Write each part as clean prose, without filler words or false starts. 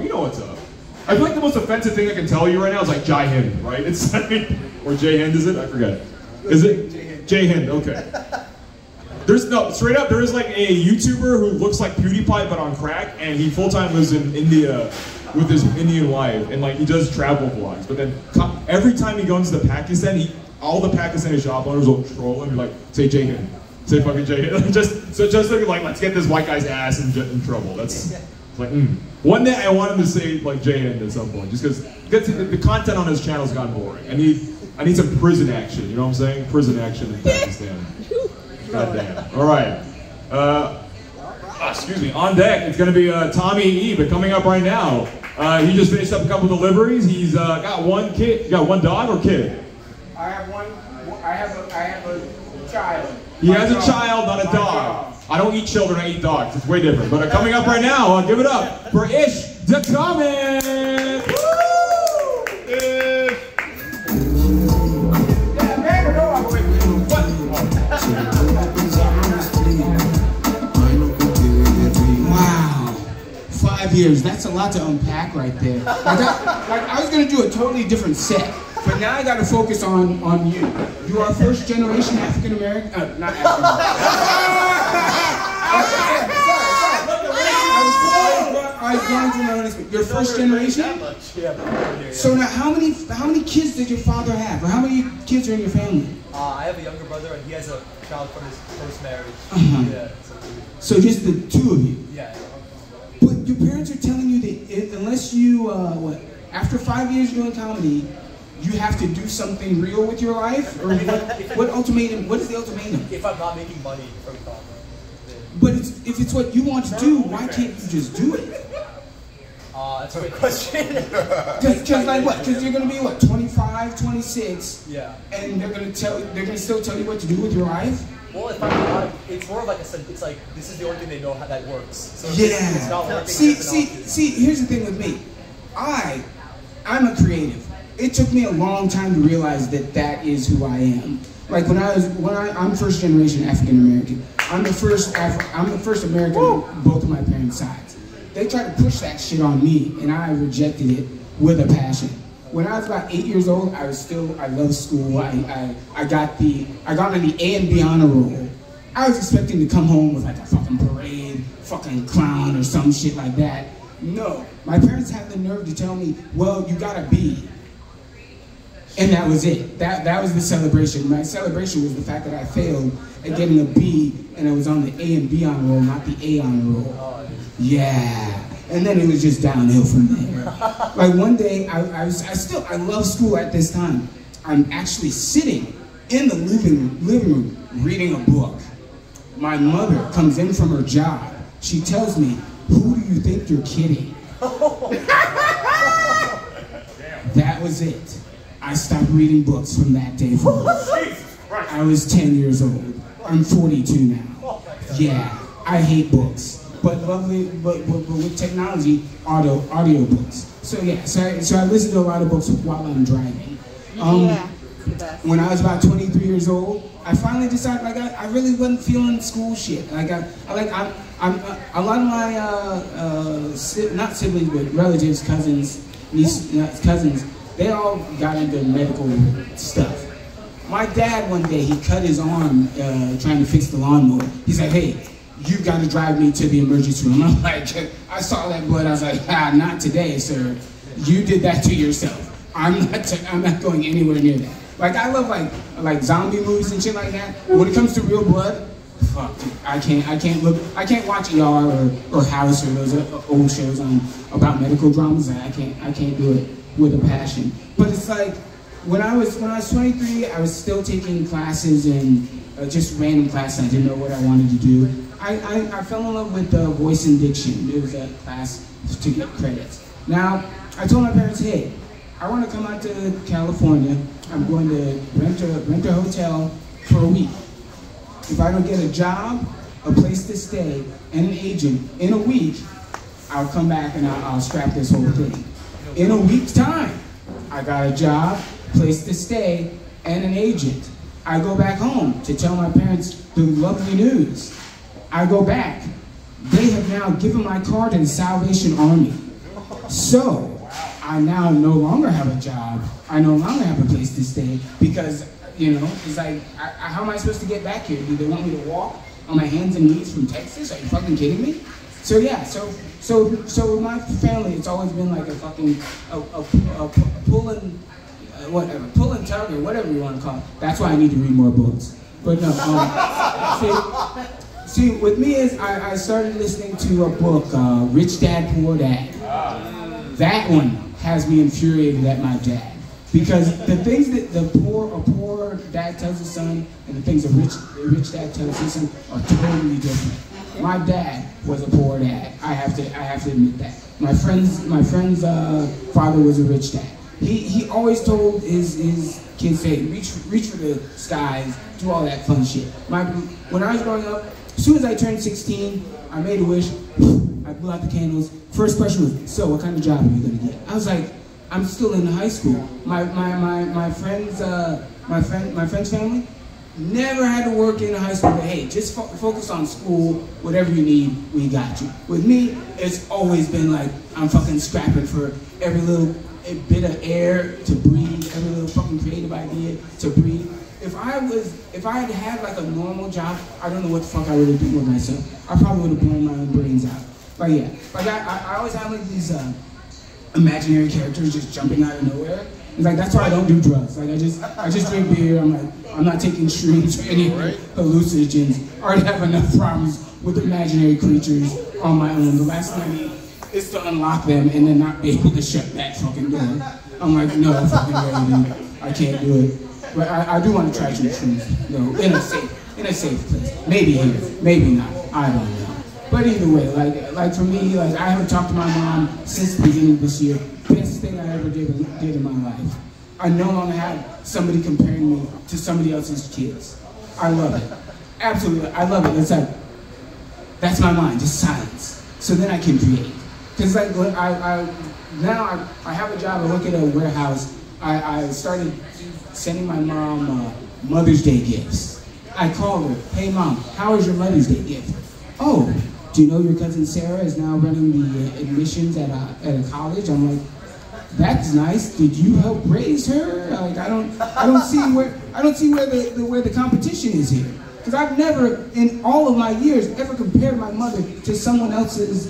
You know what's up. I feel like the most offensive thing I can tell you right now is like Jai Hind, right? It's like, or Jai Hind, is it? I forget. Is it? Jai Hind, okay. There's no, straight up, there is like a YouTuber who looks like PewDiePie but on crack, and he full-time lives in India with his Indian wife, and like he does travel vlogs, but then every time he goes to Pakistan, all the Pakistani shop owners will troll him and like, say Jai Hind. Say fucking Jai Hind. just like, let's get this white guy's ass in trouble. That's like, One day I want him to say like Jai Hind at some point, just because the content on his channel's gotten boring. I need some prison action, you know what I'm saying? Prison action in Pakistan. God damn. All right. Excuse me. On deck, it's going to be Tommy E. But coming up right now, he just finished up a couple deliveries. He's got one kid. You got one dog or kid? I have one. I have a child. He has a child, not a dog. I don't eat children. I eat dogs. It's way different. But coming up right now, give it up for Ish the Comic. Woo! Ish. Wow, 5 years, that's a lot to unpack right there. I was gonna do a totally different set, but now I gotta focus on you. You are first generation African American, not I was going through my own experience. You're first generation? So now how many kids did your father have? Or how many kids are in your family? I have a younger brother, and he has a child from his first marriage. Yeah, so just the two of you? Yeah. But your parents are telling you that unless you, after 5 years doing comedy, you have to do something real with your life? Or what ultimatum, what is the ultimatum? If I'm not making money from comedy. But if it's what you want to do, why can't you just do it? That's a great question. Because like what? Because you're gonna be what, 25, 26? Yeah. And they're gonna still tell you what to do with your life? Well, if I'm not, it's more of like it's like this is the only thing they know how that works. So yeah. It's not working. See. Here's the thing with me. I'm a creative. It took me a long time to realize that is who I am. Like I'm first generation African American. I'm the first American on both of my parents' sides. They tried to push that shit on me, and I rejected it with a passion. When I was about 8 years old, I loved school. I got on the A and B honor roll. I was expecting to come home with like a fucking parade, fucking clown or some shit like that. No, my parents had the nerve to tell me, well, you got a B. And that was it. That was the celebration. My celebration was the fact that I failed at getting a B, and I was on the A and B honor roll, not the A honor roll. Yeah. And then it was just downhill from there. Like one day, I love school at this time. I'm actually sitting in the living room reading a book. My mother comes in from her job. She tells me, "Who do you think you're kidding?" That was it. I stopped reading books from that day forward. I was 10 years old. I'm 42 now. Yeah, I hate books. But with technology, audio books. So yeah, so I listen to a lot of books while I'm driving. When I was about 23 years old, I finally decided like I really wasn't feeling school shit. Like I'm a lot of my not siblings but relatives, cousins, cousins, they all got into medical stuff. My dad one day he cut his arm trying to fix the lawnmower. He's like, "Hey, you got to drive me to the emergency room." I'm like, I saw that blood. I was like, not today, sir. You did that to yourself. I'm not going anywhere near that. Like I love like zombie movies and shit like that. But when it comes to real blood, fuck, dude, I can't watch ER or House or those old shows about medical dramas. I can't do it with a passion. But it's like when I was 23, I was still taking classes and just random classes. I didn't know what I wanted to do. I fell in love with voice and diction. It was a class to get credits. Now, I told my parents, hey, I want to come out to California. I'm going to rent a hotel for a week. If I don't get a job, a place to stay, and an agent in a week, I'll come back and I'll scrap this whole thing. In a week's time, I got a job, place to stay, and an agent. I go back home to tell my parents the lovely news. I go back. They have now given my car to the Salvation Army. So I now no longer have a job. I no longer have a place to stay because, you know, it's like, how am I supposed to get back here? Do they want me to walk on my hands and knees from Texas? Are you fucking kidding me? So yeah, so with my family, it's always been like a fucking pull and whatever, pull and tug or whatever you want to call it. That's why I need to read more books. But no, see, with me is I started listening to a book, Rich Dad Poor Dad. That one has me infuriated at my dad because the things that a poor dad tells his son and the things a rich dad tells his son are totally different. My dad was a poor dad. I have to admit that. My friend's father was a rich dad. He always told his kids, hey, reach for the skies, do all that fun shit. When I was growing up, as soon as I turned 16, I made a wish. I blew out the candles. First question was, so what kind of job are you gonna get? I was like, I'm still in high school. My friend's family never had to work in high school, but hey, just focus on school, whatever you need, we got you. With me, it's always been like, I'm fucking scrapping for every little bit of air to breathe, every little fucking creative idea to breathe. If I had had like a normal job, I don't know what the fuck I would have done with myself. I probably would have blown my own brains out. But yeah, like I always have like these imaginary characters just jumping out of nowhere. It's like, that's why I don't do drugs. Like I just drink beer. I'm not taking shrooms or any hallucinogens. I already have enough problems with imaginary creatures on my own. The last thing I need is to unlock them and then not be able to shut that fucking door. I'm like, no, fucking way, dude. I can't do it. But I do want to try some shrooms, you know, in a safe place. Maybe here, maybe not. I don't know. But either way, like for me, like I haven't talked to my mom since the beginning of this year. Best thing I ever did in my life. I no longer have somebody comparing me to somebody else's kids. I love it. Absolutely, I love it. It's like, that's my mind, just silence. So then I can create. Because like, now I have a job, I work at a warehouse. I started sending my mom Mother's Day gifts. I called her, hey mom, how was your Mother's Day gift? Oh, do you know your cousin Sarah is now running the admissions at a college? I'm like, that's nice. Did you help raise her? Like I don't see where the competition is here. Because I've never, in all of my years, ever compared my mother to someone else's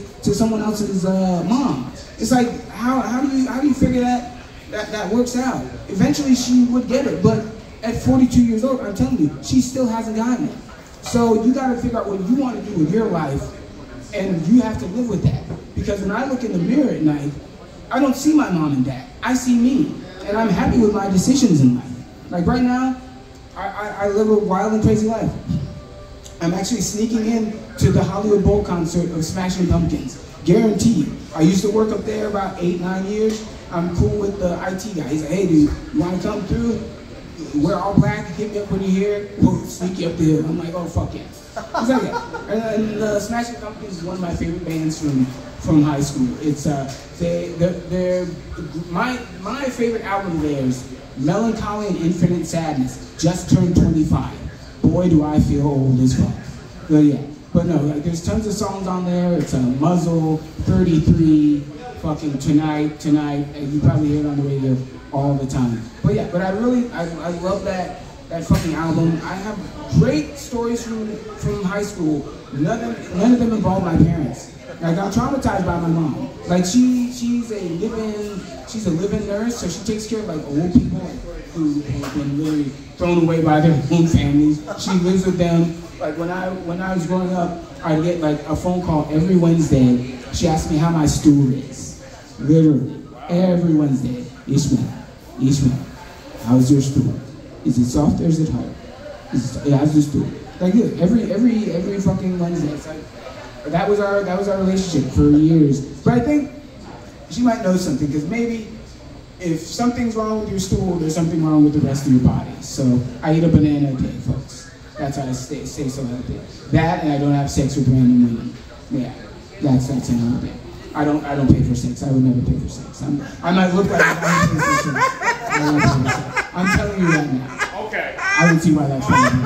mom. It's like, how do you figure that works out? Eventually she would get it, but at 42 years old, I'm telling you, she still hasn't gotten it. So you got to figure out what you want to do with your life, and you have to live with that. Because when I look in the mirror at night, I don't see my mom and dad. I see me, and I'm happy with my decisions in life. Like right now, I live a wild and crazy life. I'm actually sneaking in to the Hollywood Bowl concert of Smashing Pumpkins. Guaranteed. I used to work up there about 8-9 years. I'm cool with the IT guy. He's like, hey dude, you want to come through? We're all black, hit me up when you're here, we'll sneak you up the hill. I'm like, oh fuck yeah. He's like, yeah. And the Smashing Pumpkins is one of my favorite bands from high school. It's they're my favorite album of theirs, Melancholy and Infinite Sadness, just turned 25. Boy, do I feel old as fuck. But yeah, but no, like there's tons of songs on there. It's Muzzle, 33, fucking Tonight, and you probably hear it on the radio all the time. But yeah, but I love that fucking album. I have great stories from high school. None of them involve my parents. Like I'm traumatized by my mom. Like she's a live-in nurse, so she takes care of like old people who have been literally thrown away by their own families. She lives with them. Like when I was growing up, I'd get like a phone call every Wednesday. She asked me how my stool is. Literally every Wednesday. Ishmael, how's your stool? Is it soft or is it hard? How's your stool? Like look, every fucking Wednesday. It's like that was our relationship for years. But I think she might know something, because maybe if something's wrong with your stool, there's something wrong with the rest of your body. So I eat a banana a day, folks. That's how I stay so healthy. That, and I don't have sex with random women. Yeah, that's another thing. I don't pay for sex. I would never pay for sex. I might look like I don't pay for sex. I'm telling you right now. Okay. I don't see why that's funny.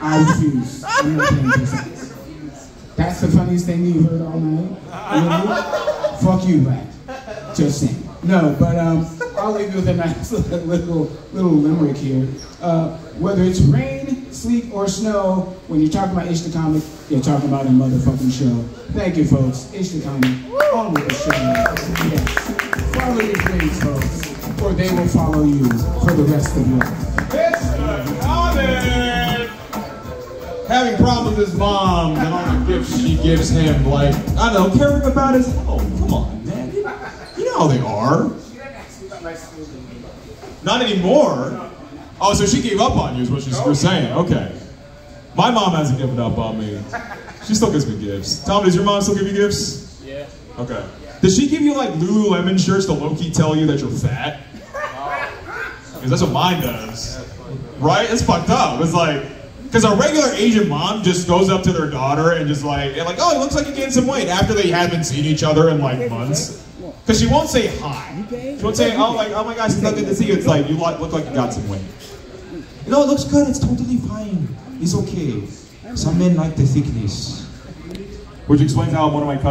I refuse. I'm not paying for sex. That's the funniest thing you've heard all night. Really? Fuck you, Rat. Just saying. No, but I'll leave you with a nice little limerick here. Whether it's rain, sleet, or snow, when you're talking about Ish the Comic, you're talking about a motherfucking show. Thank you, folks. Ish the Comic, on with the show. Yes. Follow your dreams, folks, or they will follow you for the rest of your life. Ish the Comic! Having problems with his mom and all the gifts she gives him, like, I don't know, caring about his health. Come on, man. You know how they are. Not anymore. Oh, so she gave up on you is what you're saying. Okay. My mom hasn't given up on me. She still gives me gifts. Tom, does your mom still give you gifts? Yeah. Okay. Does she give you like Lululemon shirts to low-key tell you that you're fat? Because that's what mine does. Right? It's fucked up. It's like, because a regular Asian mom just goes up to their daughter and just like, oh, it looks like you gained some weight after they haven't seen each other in like months. Because she won't say hi. She won't say, oh my gosh, it's not good to see you. It's like, you look like you got some weight. No, it looks good. It's totally fine. It's okay. Some men like the thickness. Would you explain how one of my cousins